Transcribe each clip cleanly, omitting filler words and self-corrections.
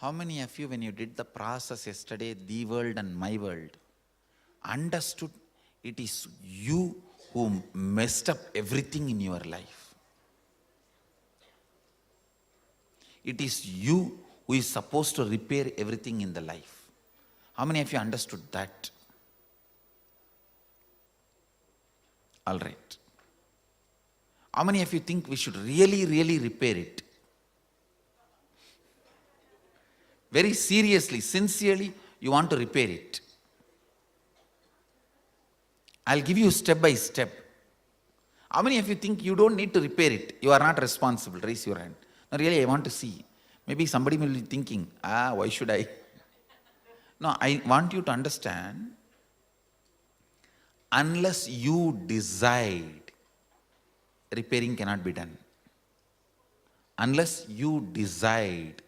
How many of you, when you did the process yesterday, the world and my world, understood it is you who messed up everything in your life? It is you who is supposed to repair everything in the life. How many of you understood that? All right. How many of you think we should really, really repair it? Very seriously, sincerely, you want to repair it. I'll give you step by step. How many of you think you don't need to repair it? You are not responsible. Raise your hand. No, really, I want to see. Maybe somebody will be thinking, why should I? No, I want you to understand, unless you decide, repairing cannot be done. Unless you decide,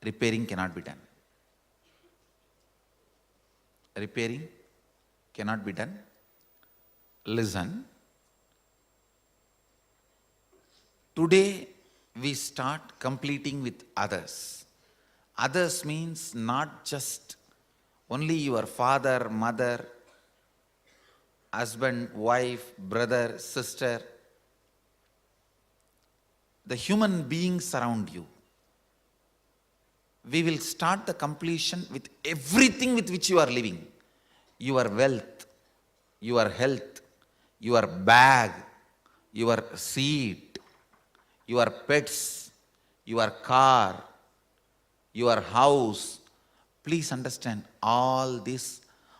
repairing cannot be done. Repairing cannot be done. Listen. Today we start completing with others. Others means not just only your father, mother, husband, wife, brother, sister. The human beings around you. We will start the completion with everything with which you are living. Your wealth, your health, your bag, your seat, your pets, your car, your house. Please understand, all these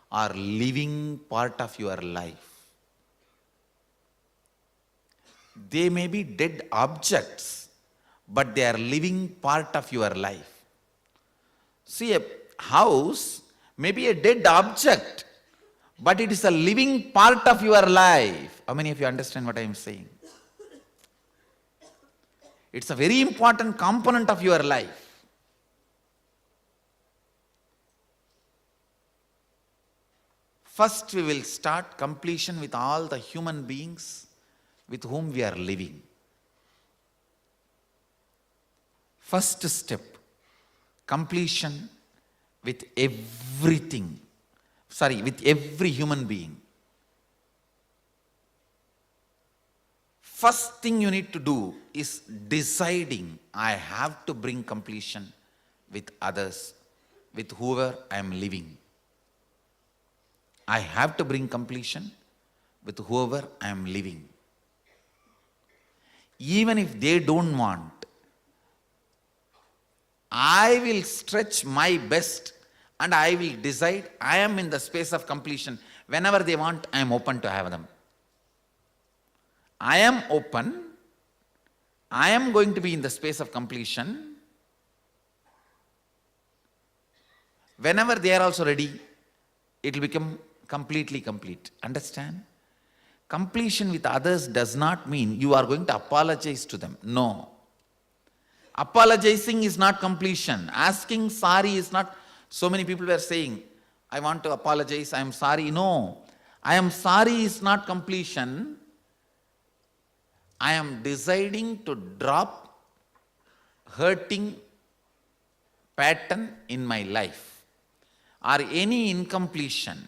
are living part of your life. They may be dead objects, but they are living part of your life. See, a house may be a dead object, but it is a living part of your life. How many of you understand what I am saying? It's a very important component of your life. First, we will start completion with all the human beings with whom we are living. First step, completion with everything. With every human being. First thing you need to do is deciding, I have to bring completion with others, with whoever I am living. I have to bring completion with whoever I am living. Even if they don't want, I will stretch my best and I will decide I am in the space of completion. Whenever they want, I am open to have them. I am open. I am going to be in the space of completion. Whenever they are also ready, it will become completely complete. Understand? Completion with others does not mean you are going to apologize to them. No. Apologizing is not completion. Asking sorry is not. So many people were saying, I want to apologize, I am sorry. No. I am sorry is not completion. I am deciding to drop hurting pattern in my life. Or any incompletion,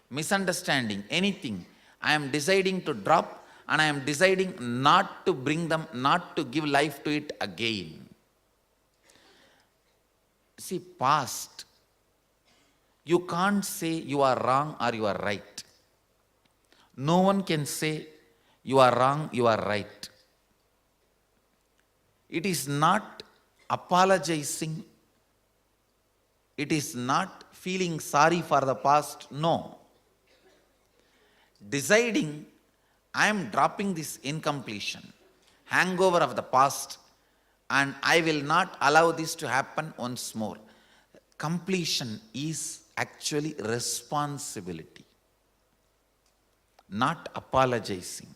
misunderstanding, anything, I am deciding to drop and I am deciding not to bring them, not to give life to it again. See, past, you can't say you are wrong or you are right. No one can say you are wrong, you are right. It is not apologizing. It is not feeling sorry for the past. No. Deciding, I am dropping this incompletion, hangover of the past, and I will not allow this to happen once more. Completion is actually responsibility, not apologizing.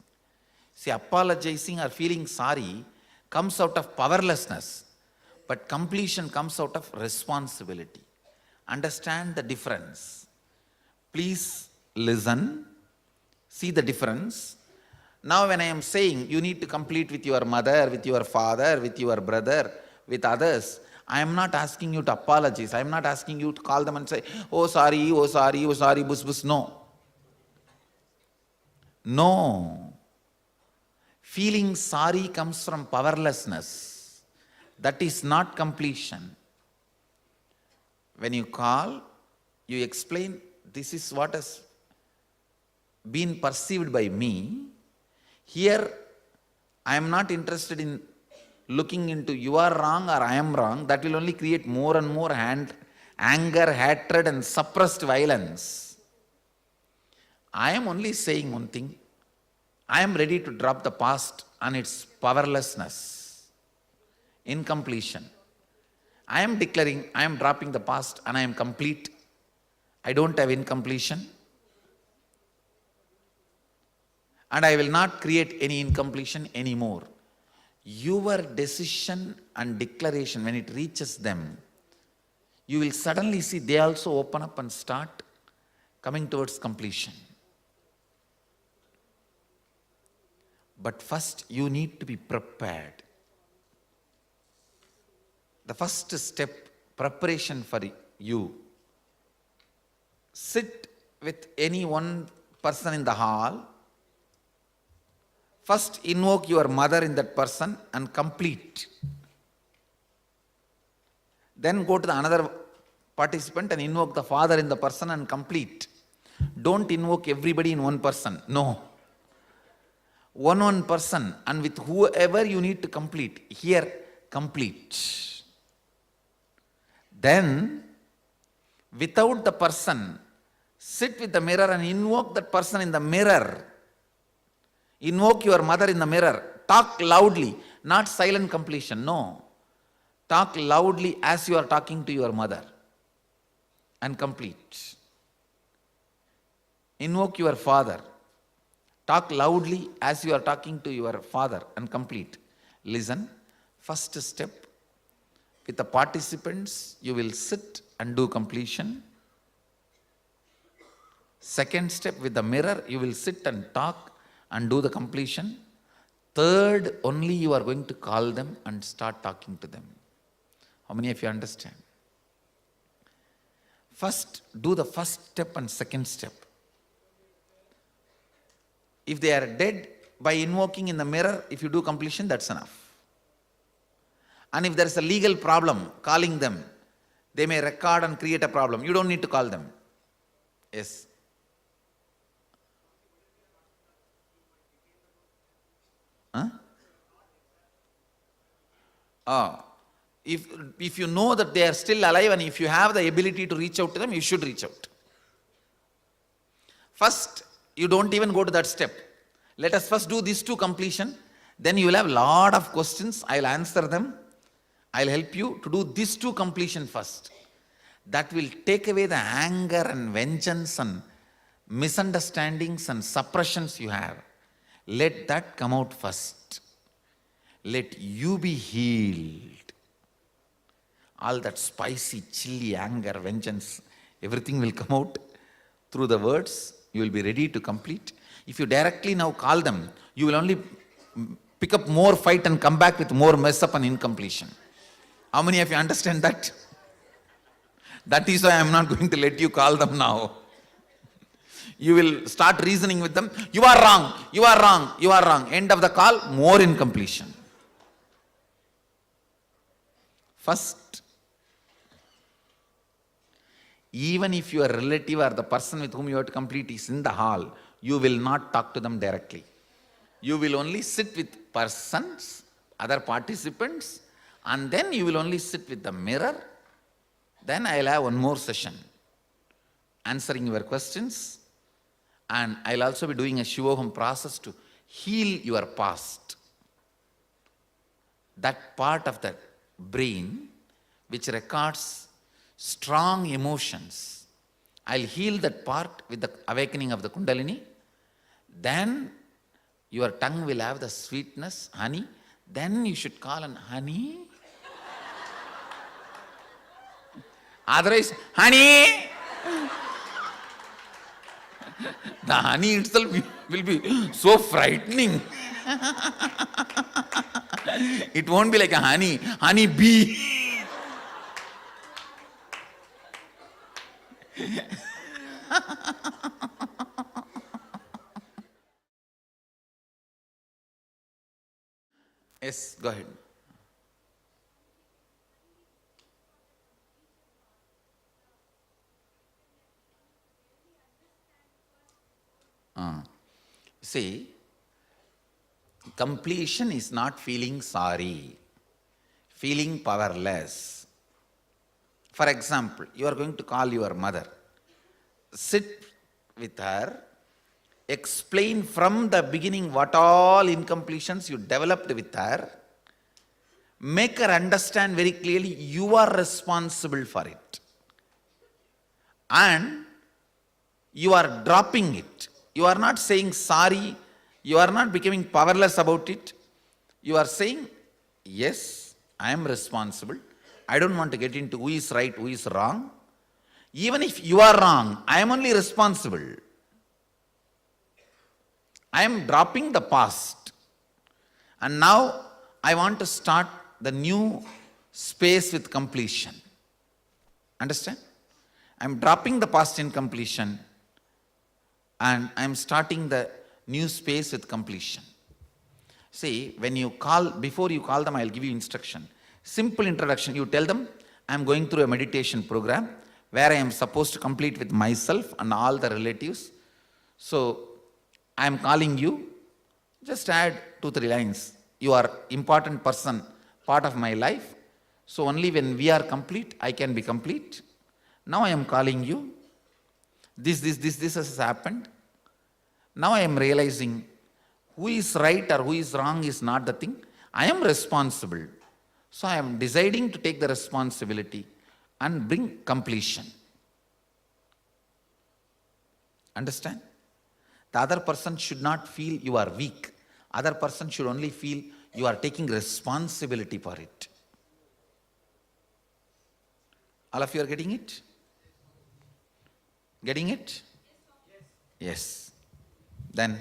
See, apologizing or feeling sorry comes out of powerlessness, but completion comes out of responsibility. Understand the difference. Please listen, see the difference. Now when I am saying you need to complete with your mother, with your father, with your brother, with others, I am not asking you to apologize. I am not asking you to call them and say, oh sorry, bus bus. No. No. Feeling sorry comes from powerlessness. That is not completion. When you call, you explain, this is what has been perceived by me. Here, I am not interested in looking into you are wrong or I am wrong. That will only create more and more anger, hatred and suppressed violence. I am only saying one thing. I am ready to drop the past and its powerlessness, incompletion. I am declaring, I am dropping the past and I am complete. I don't have incompletion. And I will not create any incompletion anymore. Your decision and declaration, when it reaches them, you will suddenly see they also open up and start coming towards completion. But first, you need to be prepared. The first step, preparation for you. Sit with any one person in the hall. First, invoke your mother in that person and complete. Then go to the another participant and invoke the father in the person and complete. Don't invoke everybody in one person. No. One person, and with whoever you need to complete. Here, complete. Then, without the person, sit with the mirror and invoke that person in the mirror. Invoke your mother in the mirror. Talk loudly, not silent completion, no. Talk loudly as you are talking to your mother and complete. Invoke your father. Talk loudly as you are talking to your father and complete. Listen. First step, with the participants, you will sit and do completion. Second step, with the mirror, you will sit and talk and do the completion. Third, only you are going to call them and start talking to them. How many of you understand? First, do the first step and second step. If they are dead, by invoking in the mirror, if you do completion, that's enough. And if there is a legal problem, calling them, they may record and create a problem. You don't need to call them. Yes. Huh? If you know that they are still alive and if you have the ability to reach out to them, you should reach out. First, you don't even go to that step. Let us first do these two completion. Then you will have a lot of questions. I will answer them. I will help you to do these two completion first. That will take away the anger and vengeance and misunderstandings and suppressions you have. Let that come out first. Let you be healed. All that spicy, chilly anger, vengeance, everything will come out through the words. You will be ready to complete. If you directly now call them, you will only pick up more fight and come back with more mess up and incompletion. How many of you understand that? That is why I am not going to let you call them now. You will start reasoning with them. You are wrong, you are wrong, you are wrong. End of the call, more incompletion. First, even if your relative or the person with whom you have to complete is in the hall, you will not talk to them directly. You will only sit with persons, other participants, and then you will only sit with the mirror. Then I will have one more session answering your questions, and I will also be doing a Shivoham process to heal your past. That part of the brain which records strong emotions. I'll heal that part with the awakening of the Kundalini. Then your tongue will have the sweetness, honey. Then you should call on honey. Otherwise, honey. The honey itself will be so frightening. It won't be like a honey bee. Yes, go ahead. See, completion is not feeling sorry, feeling powerless. For example, you are going to call your mother. Sit with her, explain from the beginning what all incompletions you developed with her, make her understand very clearly you are responsible for it. And you are dropping it. You are not saying sorry, you are not becoming powerless about it. You are saying, yes, I am responsible. I don't want to get into who is right, who is wrong. Even if you are wrong, I am only responsible. I am dropping the past. And now I want to start the new space with completion. Understand? I am dropping the past in completion and I am starting the new space with completion. See, when you call, before you call them, I will give you instruction. Simple introduction. You tell them, I am going through a meditation program where I am supposed to complete with myself and all the relatives. So, I am calling you. Just add 2-3 lines. You are important person, part of my life. So, only when we are complete, I can be complete. Now I am calling you. This has happened. Now I am realizing who is right or who is wrong is not the thing. I am responsible. So I am deciding to take the responsibility and bring completion. Understand? The other person should not feel you are weak. Other person should only feel you are taking responsibility for it. All of you are getting it? Getting it? Yes. Then,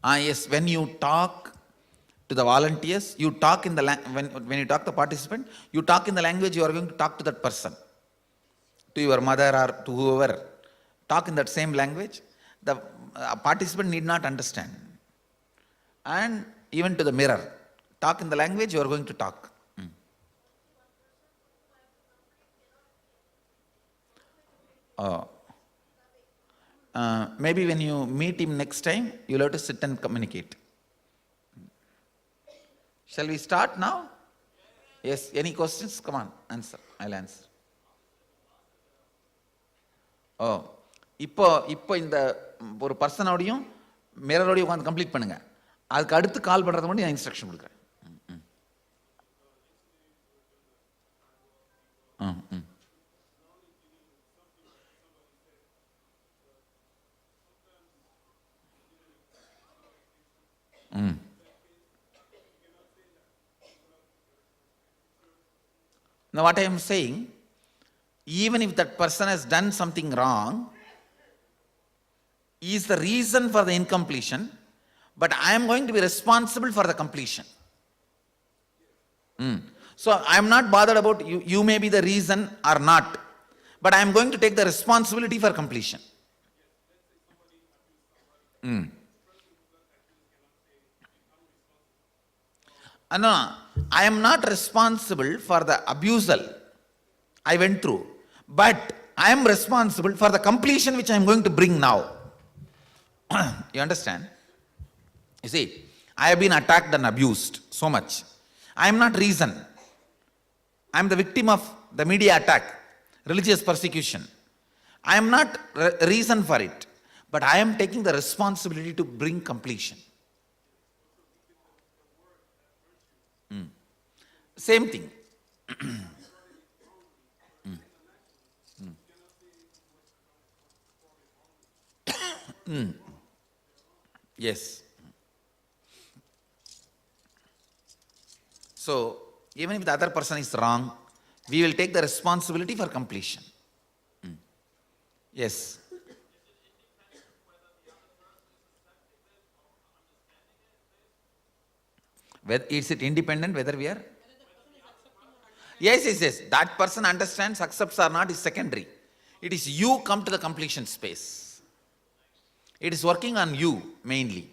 yes, when you talk to the volunteers, you talk in the when you talk to the participant, you talk in the language you are going to talk to that person, to your mother or to whoever. Talk in that same language. The participant need not understand. And even to the mirror, talk in the language you are going to talk. Maybe when you meet him next time, you'll have to sit and communicate. Shall we start now? Yes, any questions? Come on, answer. I'll answer. இப்போ இந்த ஒரு பர்சனோடையும் மிரரோடையும் உட்காந்து complete பண்ணுங்க. அதுக்கு அடுத்து கால் பண்ணுறது மட்டும் நான் இன்ஸ்ட்ரக்ஷன் கொடுக்குறேன். Now what I am saying, even if that person has done something wrong, is the reason for the incompletion, but I am going to be responsible for the completion. So I am not bothered about you. You may be the reason or not, but I am going to take the responsibility for completion. No, I am not responsible for the abusal I went through, but I am responsible for the completion which I am going to bring now. You understand? You see, I have been attacked and abused so much. I am not reason. I am the victim of the media attack, religious persecution. I am not reason for it, but I am taking the responsibility to bring completion. Same thing. Yes. So, even if the other person is wrong, we will take the responsibility for completion. Yes. Is it independent whether we are? Yes. That person understands, accepts or not is secondary. It is you come to the completion space. It is working on you mainly.